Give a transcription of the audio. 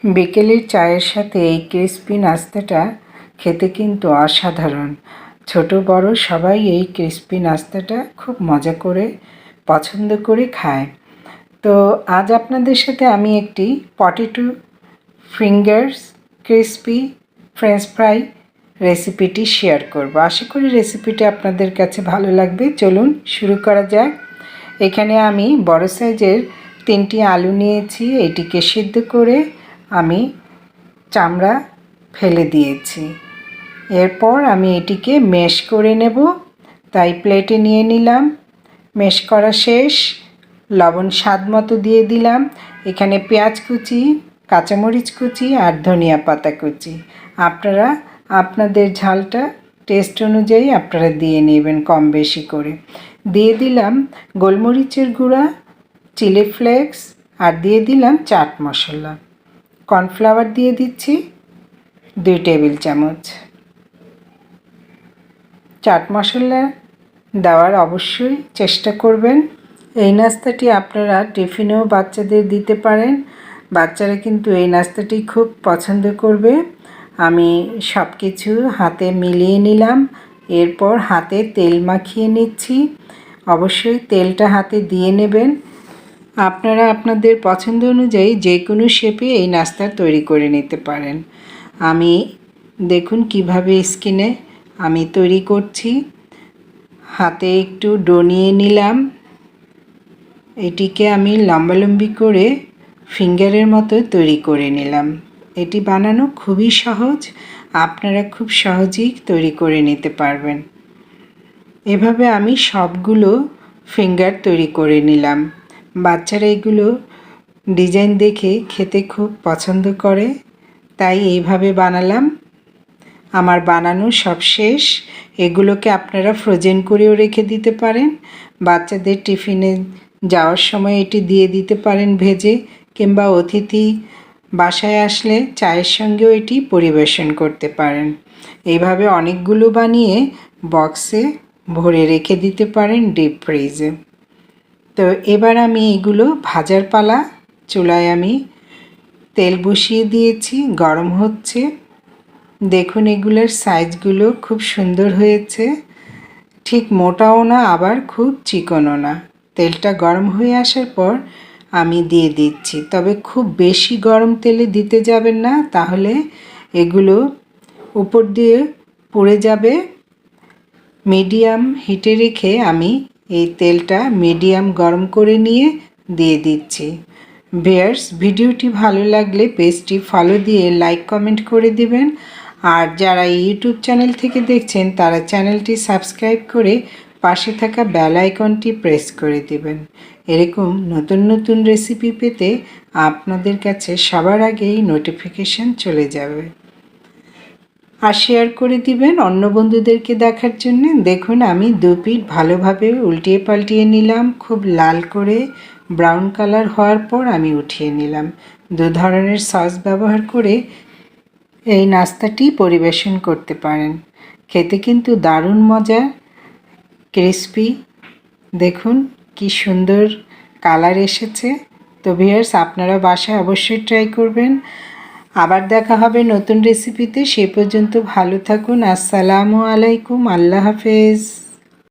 বিকেলের চায়ের সাথে এই ক্রিসপি নাস্তাটা খেতে কিন্তু অসাধারণ। ছোট বড় সবাই এই ক্রিসপি নাস্তাটা খুব মজা করে পছন্দ করে খায়। তো আজ আপনাদের সাথে আমি একটি potato fingers crispy French fry রেসিপিটি শেয়ার করব। আশা করি রেসিপিটি আপনাদের কাছে ভালো লাগবে। চলুন শুরু করা যাক। এখানে আমি বড় সাইজের 3টি আলু নিয়েছি। এটিকে সিদ্ধ করে আমি চামড়া ফেলে দিয়েছি। এরপর আমি এটিকে ম্যাশ করে নেব, তাই প্লেটে নিয়ে নিলাম। ম্যাশ করা শেষ। লবণ স্বাদ মতো দিয়ে দিলাম। এখানে পেঁয়াজ কুচি, কাঁচামরিচ কুচি আর ধনিয়া পাতা কুচি। আপনারা আপনাদের ঝালটা টেস্ট অনুযায়ী আপনারা দিয়ে নেবেন কম বেশি করে। দিয়ে দিলাম গোলমরিচের গুঁড়া, চিলি ফ্লেক্স আর দিয়ে দিলাম চাট মশলা। কর্নফ্লাওয়ার দিয়ে দিচ্ছি 2 টেবিল চামচ। চাট মশলা দেওয়ার অবশ্যই চেষ্টা করবেন। এই নাস্তাটি আপনারা টিফিনেও বাচ্চাদের দিতে পারেন। বাচ্চারা কিন্তু এই নাস্তাটি খুব পছন্দ করবে। আমি সব কিছু হাতে মিলিয়ে নিলাম। এরপর হাতে তেল মাখিয়ে নিচ্ছি। অবশ্যই তেলটা হাতে দিয়ে নেবেন। আপনারা আপনাদের পছন্দ অনুযায়ী যে কোনো শেপে এই নাস্তা তৈরি করে নিতে পারেন। আমি দেখুন কিভাবে স্কিনে আমি তৈরি করছি। হাতে একটু ডো নিয়ে নিলাম। এটিকে আমি লম্বালম্বি করে ফিঙ্গারের মতো তৈরি করে নিলাম। এটি বানানো খুবই সহজ। আপনারা খুব সহজেই তৈরি করে নিতে পারবেন। এভাবে আমি সবগুলো ফিঙ্গার তৈরি করে নিলাম। বাচ্চারা এগুলো ডিজাইন দেখে খেতে খুব পছন্দ করে, তাই এইভাবে বানালাম। আমার বানানো সব শেষ। এগুলোকে আপনারা ফ্রোজেন করেও রেখে দিতে পারেন। বাচ্চাদের টিফিনে যাওয়ার সময় এটি দিয়ে দিতে পারেন ভেজে, কিংবা অতিথি বাসায় আসলে চায়ের সঙ্গেও এটি পরিবেশন করতে পারেন। এইভাবে অনেকগুলো বানিয়ে বক্সে ভরে রেখে দিতে পারেন ডিপ ফ্রিজে। তো এবার আমি এগুলো ভাজার পালা। চুলায় আমি তেল বসিয়ে দিয়েছি, গরম হচ্ছে। দেখুন এগুলোর সাইজগুলো খুব সুন্দর হয়েছে। ঠিক মোটাও না, আবার খুব চিকনও না। তেলটা গরম হয়ে আসার পর আমি দিয়ে দিচ্ছি। তবে খুব বেশি গরম তেলে দিতে যাবেন না, তাহলে এগুলো উপর দিয়ে পুড়ে যাবে। মিডিয়াম হিটে রেখে আমি এই তেলটা মিডিয়াম গরম করে নিয়ে দিয়ে দিচ্ছি। ভিউয়ার্স, ভিডিওটি ভালো লাগলে পেজটি ফলো দিয়ে লাইক কমেন্ট করে দিবেন। আর যারা ইউটিউব চ্যানেল থেকে দেখছেন তারা চ্যানেলটি সাবস্ক্রাইব করে পাশে থাকা বেল আইকনটি প্রেস করে দিবেন। এরকম নতুন নতুন রেসিপি পেতে আপনাদের কাছে সবার আগেই নোটিফিকেশন চলে যাবে। আর শেয়ার করে দিবেন অন্য বন্ধুদেরকে দেখার জন্য। দেখুন আমি 2 পিঠ ভালোভাবে উল্টিয়ে পাল্টিয়ে নিলাম। খুব লাল করে ব্রাউন কালার হওয়ার পর আমি উঠিয়ে নিলাম। 2 ধরনের সস ব্যবহার করে এই নাস্তাটি পরিবেশন করতে পারেন। খেতে কিন্তু দারুণ মজা, ক্রিসপি। দেখুন কি সুন্দর কালার এসেছে। তো ভিউয়ার্স, আপনারা বাসায় অবশ্যই ট্রাই করবেন। আবার দেখা হবে নতুন রেসিপিতে। সে পর্যন্ত ভালো থাকুন। আসসালামু আলাইকুম। আল্লাহ হাফেজ।